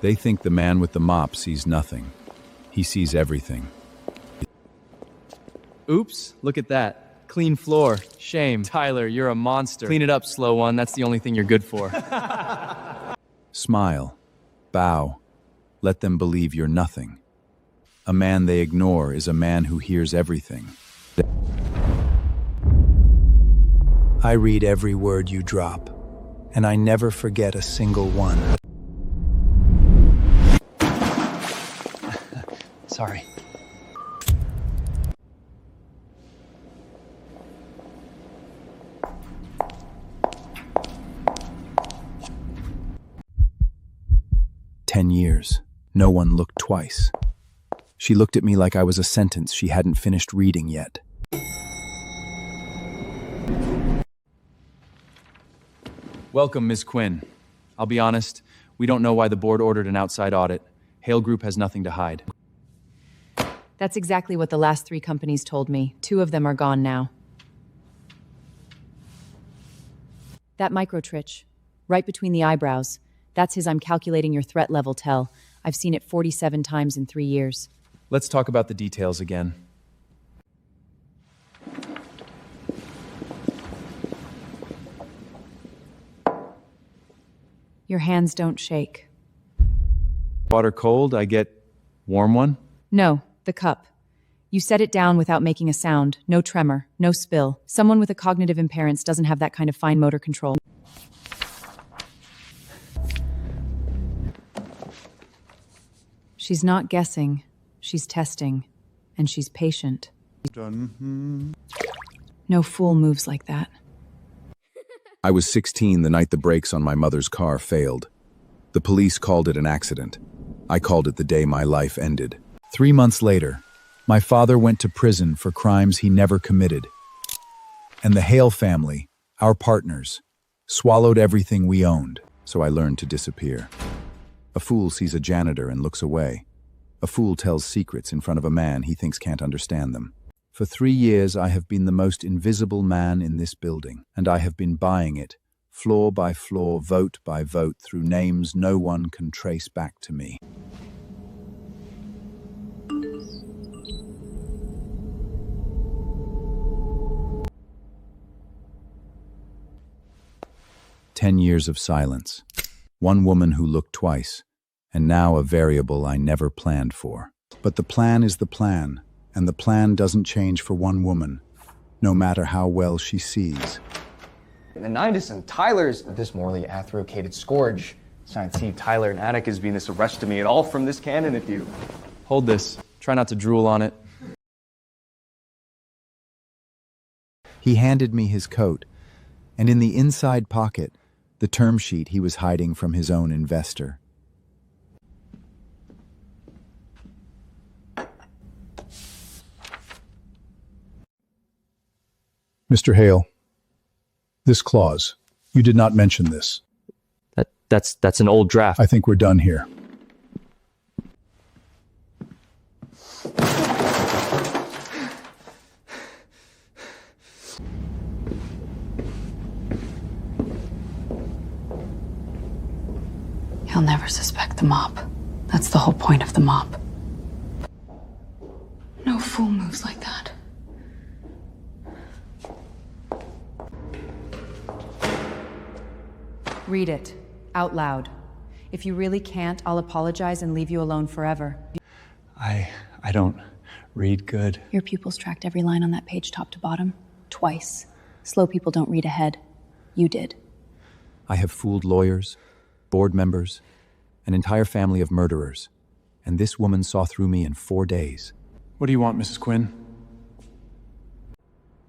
They think the man with the mop sees nothing. He sees everything. Oops, look at that. Clean floor. Shame. Tyler, you're a monster. Clean it up, slow one. That's the only thing you're good for. Smile. Bow. Let them believe you're nothing. A man they ignore is a man who hears everything. I read every word you drop, and I never forget a single one. Sorry. "10 years. No one looked twice." She looked at me like I was a sentence she hadn't finished reading yet. Welcome, Ms. Quinn. I'll be honest, we don't know why the board ordered an outside audit. Hale Group has nothing to hide. That's exactly what the last 3 companies told me. 2 of them are gone now. That microtrich, right between the eyebrows, that's his "I'm calculating your threat level" tell. I've seen it 47 times in 3 years. Let's talk about the details again. Your hands don't shake. Water cold, I get warm one? No, the cup. You set it down without making a sound. No tremor, no spill. Someone with a cognitive impairance doesn't have that kind of fine motor control. She's not guessing. She's testing. And she's patient. No fool moves like that. I was 16 the night the brakes on my mother's car failed. The police called it an accident. I called it the day my life ended. 3 months later, my father went to prison for crimes he never committed. And the Hale family, our partners, swallowed everything we owned, so I learned to disappear. A fool sees a janitor and looks away. A fool tells secrets in front of a man he thinks can't understand them. For 3 years, I have been the most invisible man in this building, and I have been buying it, floor by floor, vote by vote, through names no one can trace back to me. "10 years of silence. One woman who looked twice, and now a variable I never planned for. But the plan is the plan, and the plan doesn't change for one woman, no matter how well she sees." In the 90s, and Tyler's this morally athrocated scourge. Signed Steve Tyler and Atticus being this arrest to me, and all from this candidate view. Hold this. Try not to drool on it. He handed me his coat, and in the inside pocket, the term sheet he was hiding from his own investor. "Mr. Hale, this clause, you did not mention this. That's an old draft. I think we're done here." He'll never suspect the mop. That's the whole point of the mop. No fool moves like that. Read it. Out loud. If you really can't, I'll apologize and leave you alone forever. I don't read good. Your pupils tracked every line on that page top to bottom. Twice. Slow people don't read ahead. You did. I have fooled lawyers, board members, an entire family of murderers, and this woman saw through me in 4 days. What do you want, Mrs. Quinn?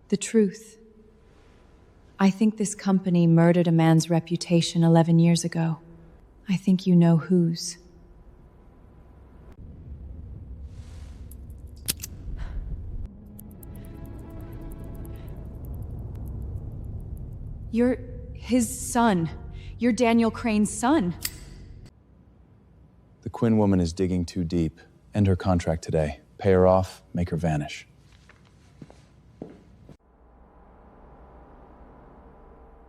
The truth. I think this company murdered a man's reputation 11 years ago. I think you know whose. You're his son. You're Daniel Crane's son. The Quinn woman is digging too deep. End her contract today. Pay her off, make her vanish.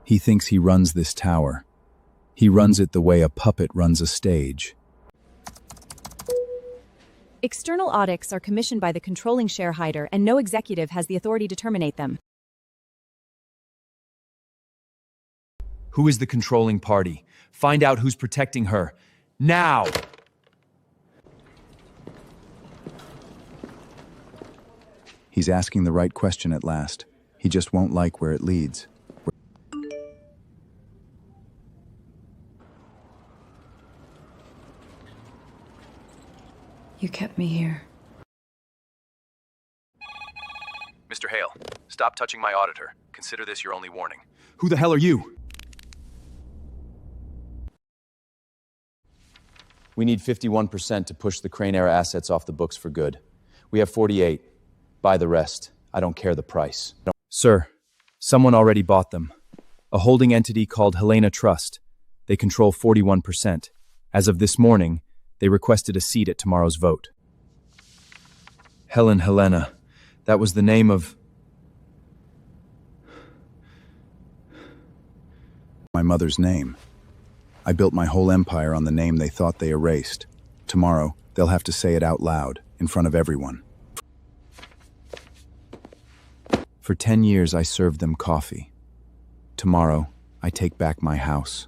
He thinks he runs this tower. He runs it the way a puppet runs a stage. External audits are commissioned by the controlling shareholder, and no executive has the authority to terminate them. Who is the controlling party? Find out who's protecting her. Now! He's asking the right question at last. He just won't like where it leads. You kept me here. Mr. Hale, stop touching my auditor. Consider this your only warning. Who the hell are you? We need 51% to push the Crane-era assets off the books for good. We have 48. Buy the rest. I don't care the price. Sir, someone already bought them. A holding entity called Helena Trust. They control 41%. As of this morning, they requested a seat at tomorrow's vote. Helena. That was the name of... My mother's name. I built my whole empire on the name they thought they erased. Tomorrow, they'll have to say it out loud, in front of everyone. For 10 years, I served them coffee. Tomorrow, I take back my house.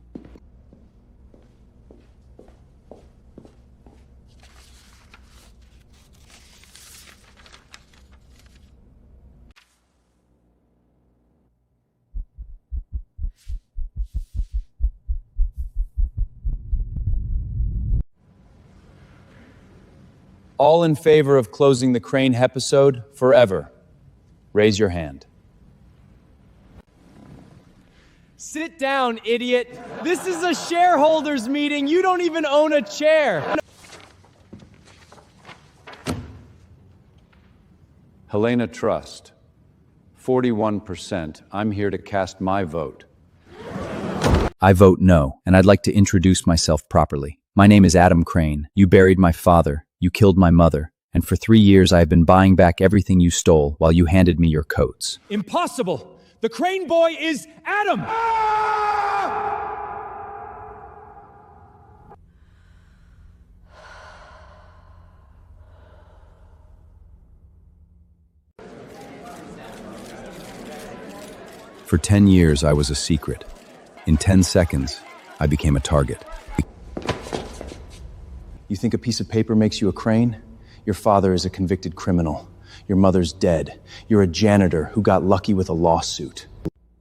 All in favor of closing the Crane episode forever? Raise your hand. Sit down, idiot. This is a shareholders meeting. You don't even own a chair. Helena Trust, 41%. I'm here to cast my vote. I vote no, and I'd like to introduce myself properly. My name is Adam Crane. You buried my father. You killed my mother. And for 3 years, I have been buying back everything you stole while you handed me your coats. Impossible! The Crane boy is Adam! For 10 years, I was a secret. In 10 seconds, I became a target. You think a piece of paper makes you a Crane? Your father is a convicted criminal. Your mother's dead. You're a janitor who got lucky with a lawsuit.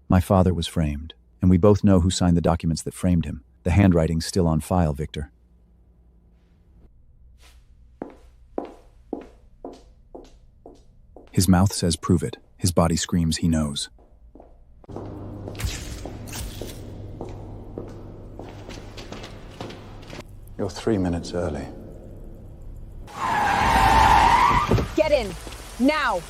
My father was framed, and we both know who signed the documents that framed him. The handwriting's still on file, Victor. His mouth says prove it. His body screams he knows. You're 3 minutes early. Get in! Now!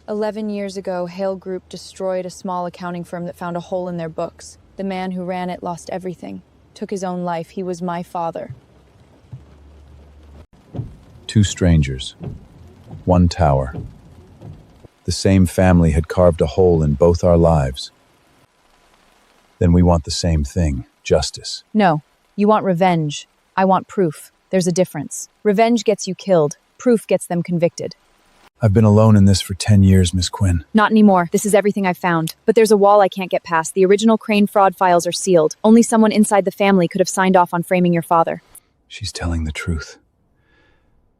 "11 years ago, Hale Group destroyed a small accounting firm that found a hole in their books. The man who ran it lost everything, took his own life. He was my father. 2 strangers. 1 tower. The same family had carved a hole in both our lives. Then we want the same thing, justice. No, you want revenge. I want proof. There's a difference. Revenge gets you killed. Proof gets them convicted. I've been alone in this for 10 years, Miss Quinn. Not anymore. This is everything I've found. But there's a wall I can't get past. The original Crane fraud files are sealed. Only someone inside the family could have signed off on framing your father. She's telling the truth.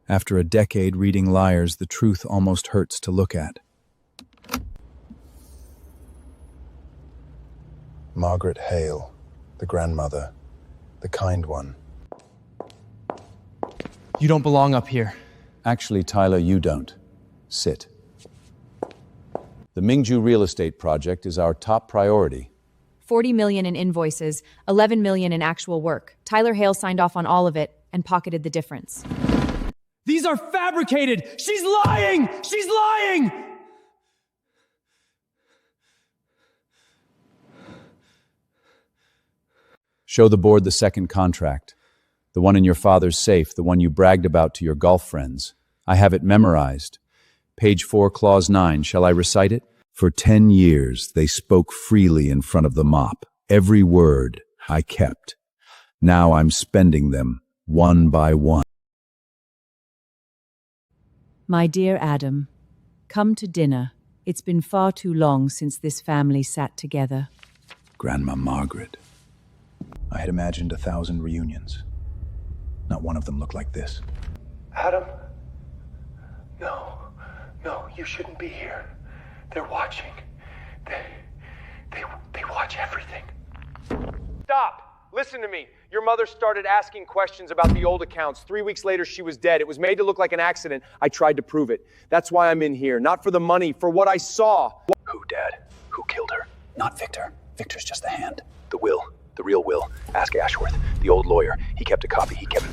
After a decade reading liars, the truth almost hurts to look at. Margaret Hale, the grandmother, the kind one. You don't belong up here. Actually, Tyler, you don't. Sit. The Mingju real estate project is our top priority. 40 million in invoices, 11 million in actual work. Tyler Hale signed off on all of it and pocketed the difference. These are fabricated! She's lying! She's lying! Show the board the second contract. The one in your father's safe, the one you bragged about to your golf friends. I have it memorized. Page 4, Clause 9. Shall I recite it? For 10 years, they spoke freely in front of the mop. Every word I kept. Now I'm spending them one by one. My dear Adam, come to dinner. It's been far too long since this family sat together. Grandma Margaret. I had imagined 1,000 reunions. Not one of them looked like this. Adam? No, you shouldn't be here. They're watching. They watch everything. Stop! Listen to me. Your mother started asking questions about the old accounts. 3 weeks later, she was dead. It was made to look like an accident. I tried to prove it. That's why I'm in here. Not for the money, for what I saw. Who, Dad? Who killed her? Not Victor. Victor's just the hand. The will. The real will. Ask Ashworth, the old lawyer. He kept a copy. He kept it.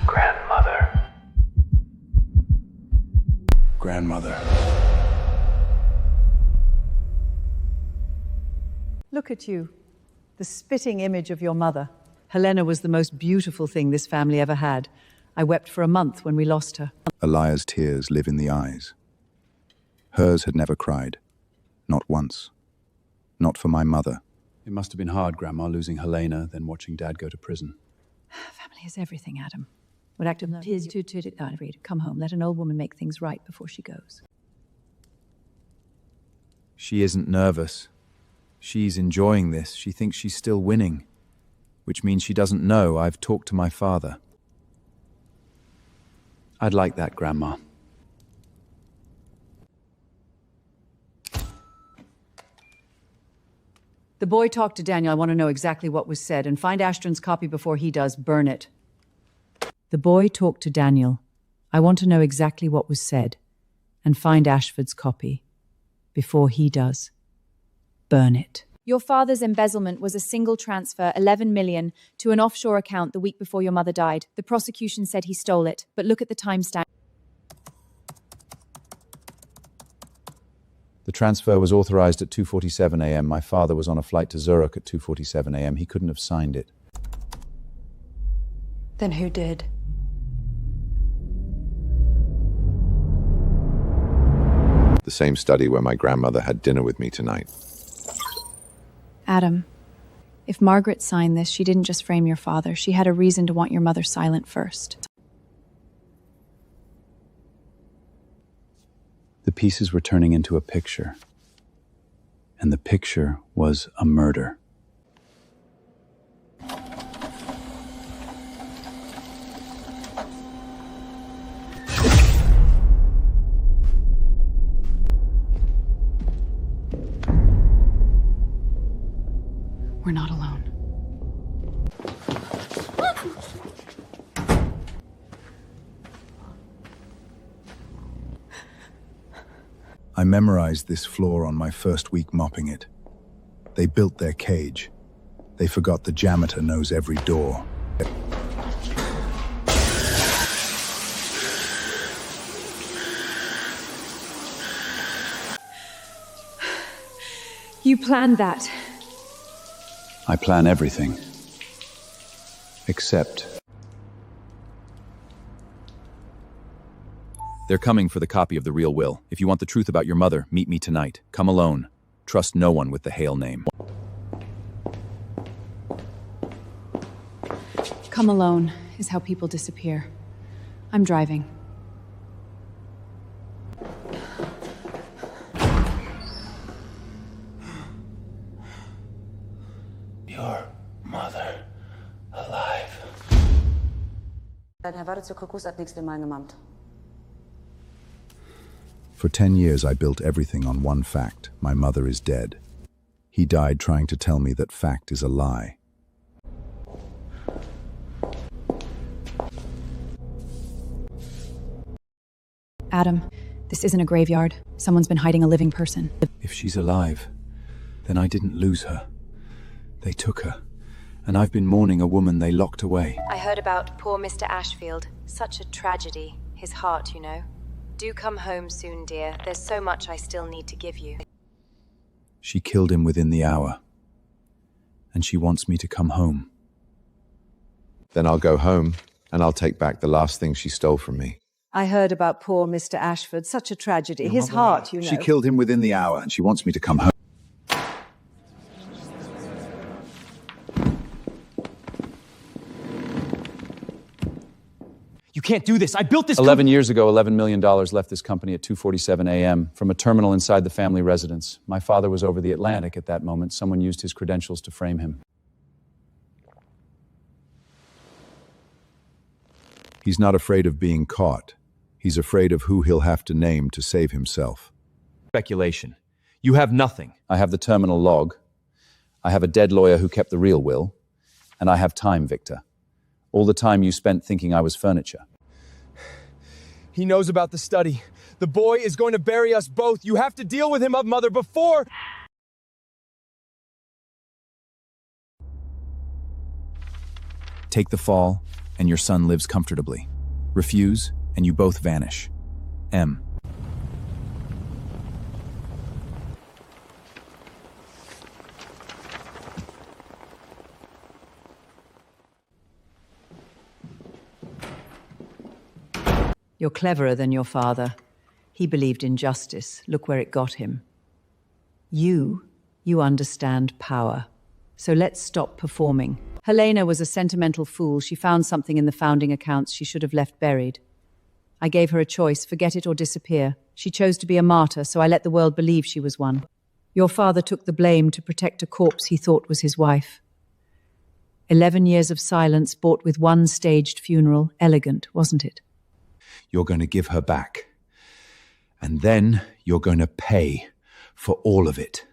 Grandmother. Grandmother. Look at you, the spitting image of your mother. Helena was the most beautiful thing this family ever had. I wept for a month when we lost her. Elia's tears live in the eyes. Hers had never cried. Not once. Not for my mother. It must have been hard, Grandma, losing Helena, then watching Dad go to prison. Family is everything, Adam. What act of love is to read. Come home. Let an old woman make things right before she goes. She isn't nervous. She's enjoying this. She thinks she's still winning, which means she doesn't know I've talked to my father. I'd like that, Grandma. The boy talked to Daniel. I want to know exactly what was said. And find Ashton's copy before he does. Burn it. The boy talked to Daniel. I want to know exactly what was said. And find Ashford's copy before he does. Burn it. Your father's embezzlement was a single transfer, 11 million, to an offshore account the week before your mother died. The prosecution said he stole it, but look at the timestamp. The transfer was authorized at 2:47 a.m. My father was on a flight to Zurich at 2:47 a.m. He couldn't have signed it. Then who did? The same study where my grandmother had dinner with me tonight. Adam, if Margaret signed this, she didn't just frame your father. She had a reason to want your mother silent first. The pieces were turning into a picture. And the picture was a murder. We're not alone. I memorized this floor on my first week mopping it. They built their cage. They forgot the janitor knows every door. You planned that. I plan everything. Except... They're coming for the copy of the real will. If you want the truth about your mother, meet me tonight. Come alone. Trust no one with the Hale name. Come alone is how people disappear. I'm driving. Your mother alive. For 10 years, I built everything on one fact. My mother is dead. He died trying to tell me that fact is a lie. Adam, this isn't a graveyard. Someone's been hiding a living person. If she's alive, then I didn't lose her. They took her, and I've been mourning a woman they locked away. I heard about poor Mr. Ashfield. Such a tragedy. His heart, you know. Do come home soon, dear. There's so much I still need to give you. She killed him within the hour. and she wants me to come home. Then I'll go home, and I'll take back the last thing she stole from me. I heard about poor Mr. Ashford. Such a tragedy. His heart, you know. She killed him within the hour, and she wants me to come home. You can't do this. I built this 11 years ago, $11 million left this company at 2:47 a.m. from a terminal inside the family residence. My father was over the Atlantic at that moment. Someone used his credentials to frame him. He's not afraid of being caught. He's afraid of who he'll have to name to save himself. Speculation. You have nothing. I have the terminal log. I have a dead lawyer who kept the real will. And I have time, Victor. All the time you spent thinking I was furniture. He knows about the study. The boy is going to bury us both. You have to deal with him, mother, before... Take the fall, and your son lives comfortably. Refuse, and you both vanish. M. You're cleverer than your father. He believed in justice. Look where it got him. You understand power. So let's stop performing. Helena was a sentimental fool. She found something in the founding accounts she should have left buried. I gave her a choice, forget it or disappear. She chose to be a martyr, so I let the world believe she was one. Your father took the blame to protect a corpse he thought was his wife. 11 years of silence bought with one staged funeral. Elegant, wasn't it? You're going to give her back. And then you're going to pay for all of it.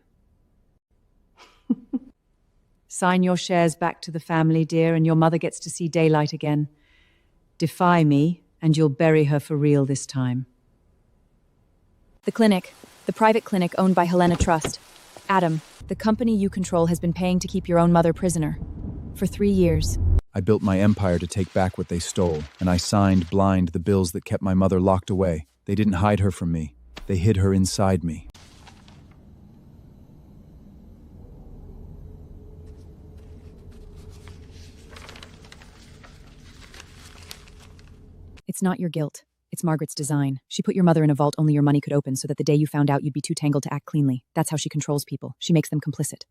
Sign your shares back to the family, dear, and your mother gets to see daylight again. Defy me, and you'll bury her for real this time. The clinic, the private clinic owned by Helena Trust. Adam, the company you control has been paying to keep your own mother prisoner. For 3 years. I built my empire to take back what they stole, and I signed blind the bills that kept my mother locked away. They didn't hide her from me. They hid her inside me. It's not your guilt. It's Margaret's design. She put your mother in a vault only your money could open so that the day you found out you'd be too tangled to act cleanly. That's how she controls people. She makes them complicit.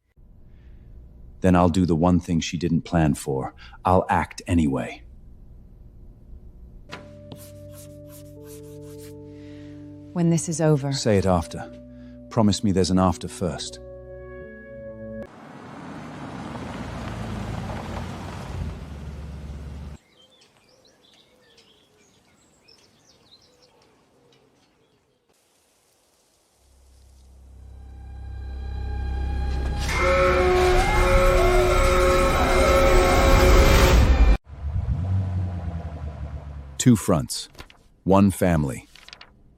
Then I'll do the one thing she didn't plan for. I'll act anyway. When this is over... Say it after. Promise me there's an after first. Two fronts, one family,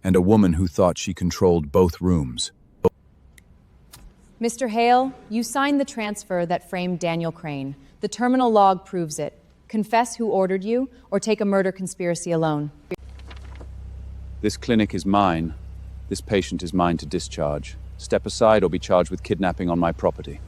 and a woman who thought she controlled both rooms. Mr. Hale, you signed the transfer that framed Daniel Crane. The terminal log proves it. Confess who ordered you, or take a murder conspiracy alone. This clinic is mine. This patient is mine to discharge. Step aside or be charged with kidnapping on my property.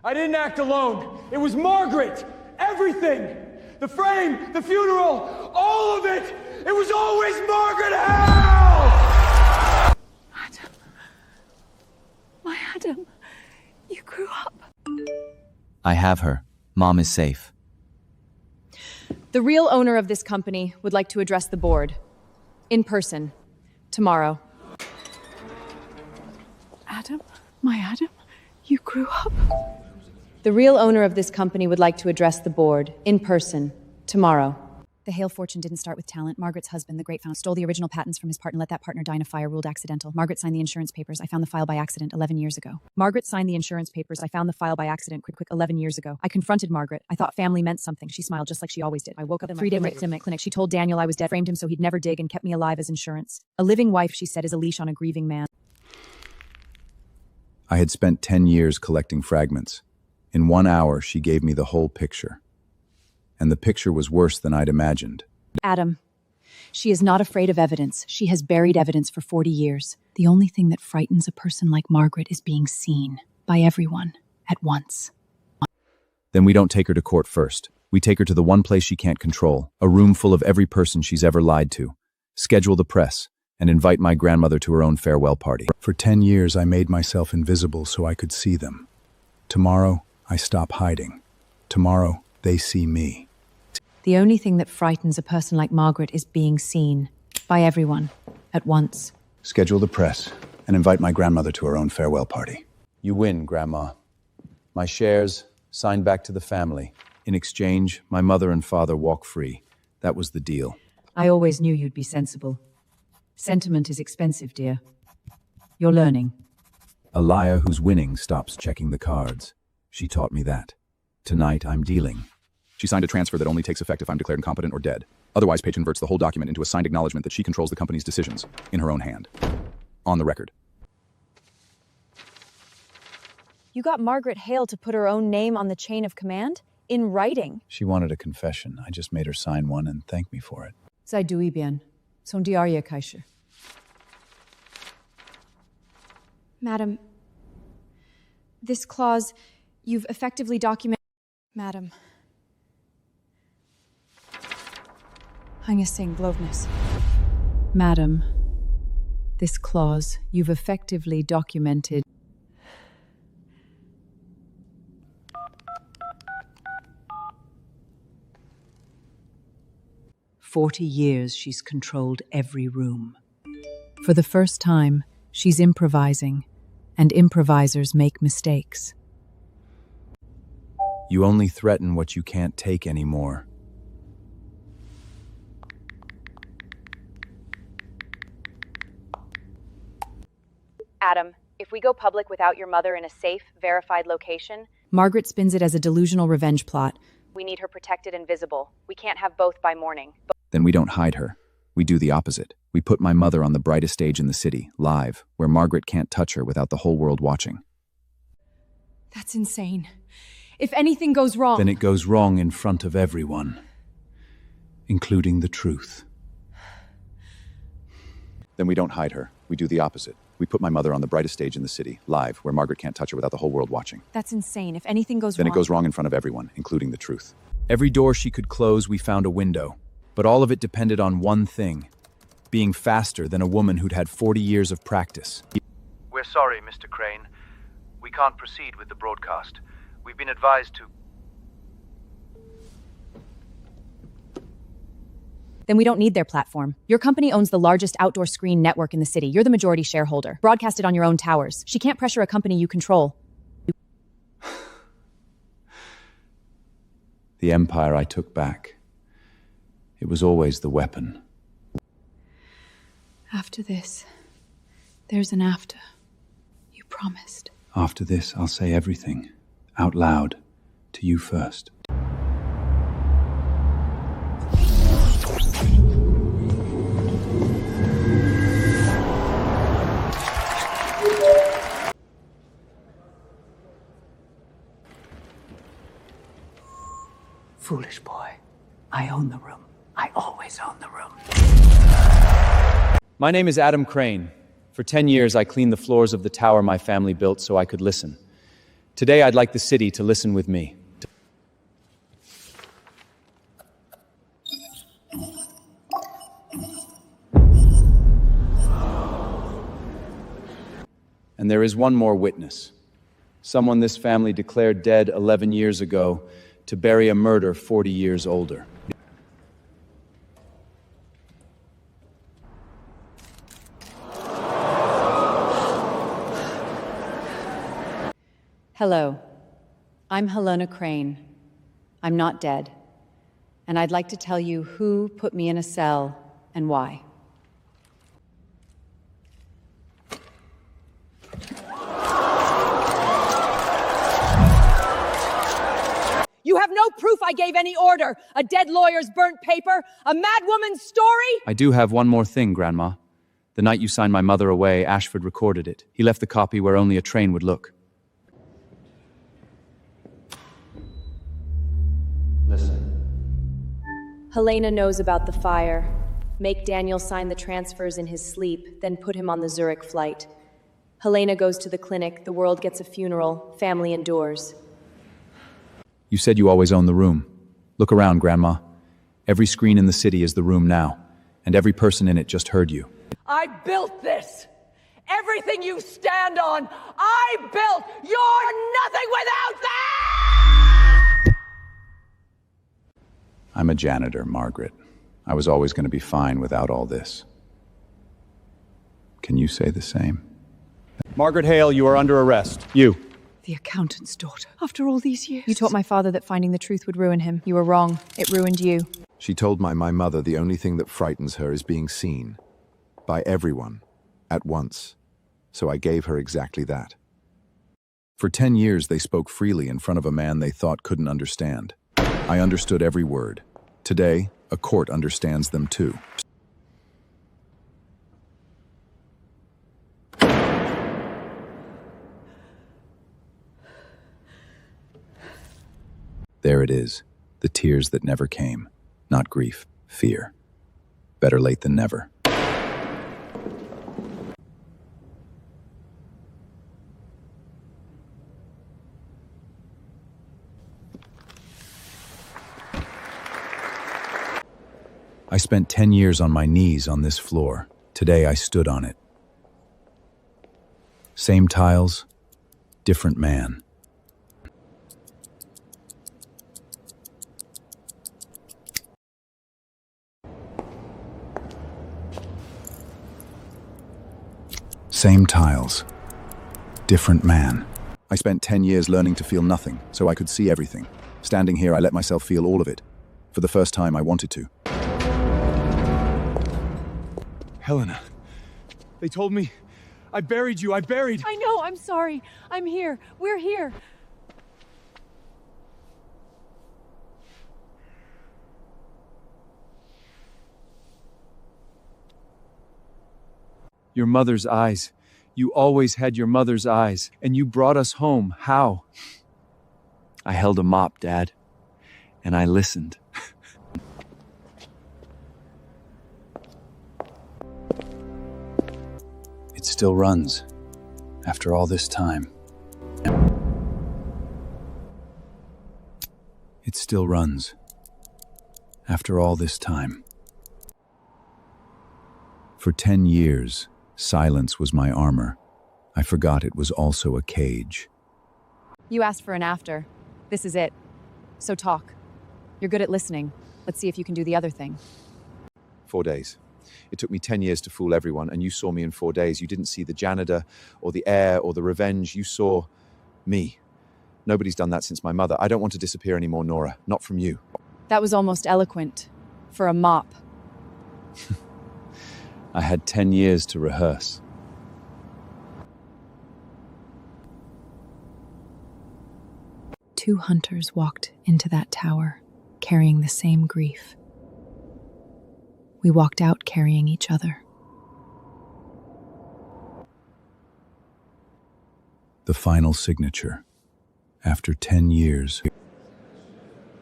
I didn't act alone. It was Margaret. Everything. The frame, the funeral, all of it. It was always Margaret Hale! Adam. My Adam. You grew up. I have her. Mom is safe. The real owner of this company would like to address the board. In person. Tomorrow. Adam. My Adam. You grew up. The real owner of this company would like to address the board, in person, tomorrow. The Hale fortune didn't start with talent. Margaret's husband, the great founder, stole the original patents from his partner, let that partner die in a fire ruled accidental. Margaret signed the insurance papers. I found the file by accident 11 years ago. Margaret signed the insurance papers. I found the file by accident quick 11 years ago. I confronted Margaret. I thought family meant something. She smiled just like she always did. I woke up in my 3-day embezzlement clinic. She told Daniel I was dead, framed him so he'd never dig, and kept me alive as insurance. A living wife, she said, is a leash on a grieving man. I had spent 10 years collecting fragments. In 1 hour, she gave me the whole picture. And the picture was worse than I'd imagined. Adam, she is not afraid of evidence. She has buried evidence for 40 years. The only thing that frightens a person like Margaret is being seen. by everyone, at once. Then we don't take her to court first. We take her to the one place she can't control, a room full of every person she's ever lied to. Schedule the press, and invite my grandmother to her own farewell party. For 10 years, I made myself invisible so I could see them. Tomorrow, I stop hiding. Tomorrow, they see me. The only thing that frightens a person like Margaret is being seen by everyone, at once. Schedule the press, and invite my grandmother to her own farewell party. You win, Grandma. My shares, signed back to the family. In exchange, my mother and father walk free. That was the deal. I always knew you'd be sensible. Sentiment is expensive, dear. You're learning. A liar who's winning stops checking the cards. She taught me that. Tonight, I'm dealing. She signed a transfer that only takes effect if I'm declared incompetent or dead. Otherwise, Paige converts the whole document into a signed acknowledgement that she controls the company's decisions, in her own hand. On the record. You got Margaret Hale to put her own name on the chain of command? In writing? She wanted a confession. I just made her sign one and thank me for it. Sei du bien. Son diaria Kaiser. Madam, this clause, you've effectively documented... Madam. Hangesing Glovness. Madam, this clause you've effectively documented. "40 years she's controlled every room. For the first time, she's improvising, and improvisers make mistakes. You only threaten what you can't take anymore. Adam, if we go public without your mother in a safe, verified location, Margaret spins it as a delusional revenge plot. we need her protected and visible. We can't have both by morning. Then we don't hide her. We do the opposite. We put my mother on the brightest stage in the city, live, where Margaret can't touch her without the whole world watching. That's insane. If anything goes wrong... Then it goes wrong in front of everyone, including the truth. Then we don't hide her. We do the opposite. We put my mother on the brightest stage in the city, live, where Margaret can't touch her without the whole world watching. That's insane. If anything goes Then wrong... it goes wrong in front of everyone, including the truth. Every door she could close, we found a window. But all of it depended on one thing: being faster than a woman who'd had 40 years of practice. We're sorry, Mr. Crane. We can't proceed with the broadcast. We've been advised to... Then we don't need their platform. Your company owns the largest outdoor screen network in the city. You're the majority shareholder. Broadcast it on your own towers. She can't pressure a company you control. The empire I took back. It was always the weapon. After this, there's an after. You promised. After this, I'll say everything, out loud, to you first. Foolish boy. I own the room. I always own the room. My name is Adam Crane. For 10 years, I cleaned the floors of the tower my family built so I could listen. Today, I'd like the city to listen with me. And there is one more witness. Someone this family declared dead 11 years ago to bury a murder 40 years older. Hello. I'm Helena Crane. I'm not dead. And I'd like to tell you who put me in a cell and why. You have no proof I gave any order. A dead lawyer's burnt paper, a mad woman's story. I do have one more thing, Grandma. The night you signed my mother away, Ashford recorded it. He left the copy where only a train would look. Helena knows about the fire. Make Daniel sign the transfers in his sleep, then put him on the Zurich flight. Helena goes to the clinic, the world gets a funeral, family endures. You said you always own the room. Look around, Grandma. Every screen in the city is the room now, and every person in it just heard you. I built this! Everything you stand on, I built! You're nothing without that! I'm a janitor, Margaret. I was always going to be fine without all this. Can you say the same? Margaret Hale, you are under arrest. You. The accountant's daughter. After all these years. You taught my father that finding the truth would ruin him. You were wrong. It ruined you. She told my mother the only thing that frightens her is being seen. By everyone. At once. So I gave her exactly that. For 10 years, they spoke freely in front of a man they thought couldn't understand. I understood every word. Today, a court understands them too. There it is, the tears that never came. Not grief, fear. Better late than never. I spent 10 years on my knees on this floor. Today I stood on it. Same tiles, different man. Same tiles, different man. I spent 10 years learning to feel nothing, so I could see everything. Standing here, I let myself feel all of it. For the first time, I wanted to. Helena, they told me I buried you. I know, I'm sorry. I'm here. We're here. Your mother's eyes. You always had your mother's eyes, and you brought us home. How? I held a mop, Dad, and I listened. It still runs, after all this time. It still runs, after all this time. For 10 years, silence was my armor. I forgot it was also a cage. You asked for an after. This is it. So talk. You're good at listening. Let's see if you can do the other thing. 4 days. It took me 10 years to fool everyone, and you saw me in 4 days. You didn't see the janitor, or the heir, or the revenge. You saw me. Nobody's done that since my mother. I don't want to disappear anymore, Nora. Not from you. That was almost eloquent. For a mop. I had 10 years to rehearse. Two hunters walked into that tower, carrying the same grief. We walked out carrying each other. The final signature. After 10 years,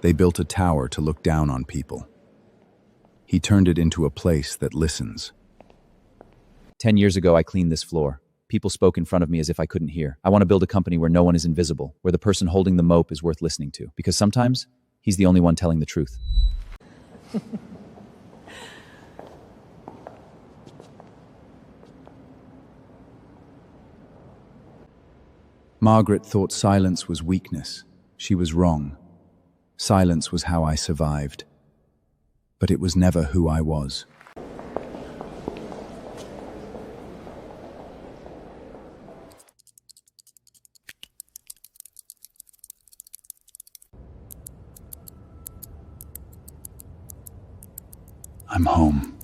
they built a tower to look down on people. He turned it into a place that listens. 10 years ago, I cleaned this floor. People spoke in front of me as if I couldn't hear. I want to build a company where no one is invisible, where the person holding the mope is worth listening to. Because sometimes, he's the only one telling the truth. Margaret thought silence was weakness. She was wrong. Silence was how I survived. But it was never who I was. I'm home.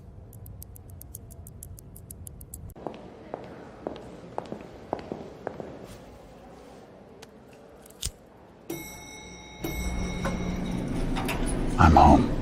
I'm home.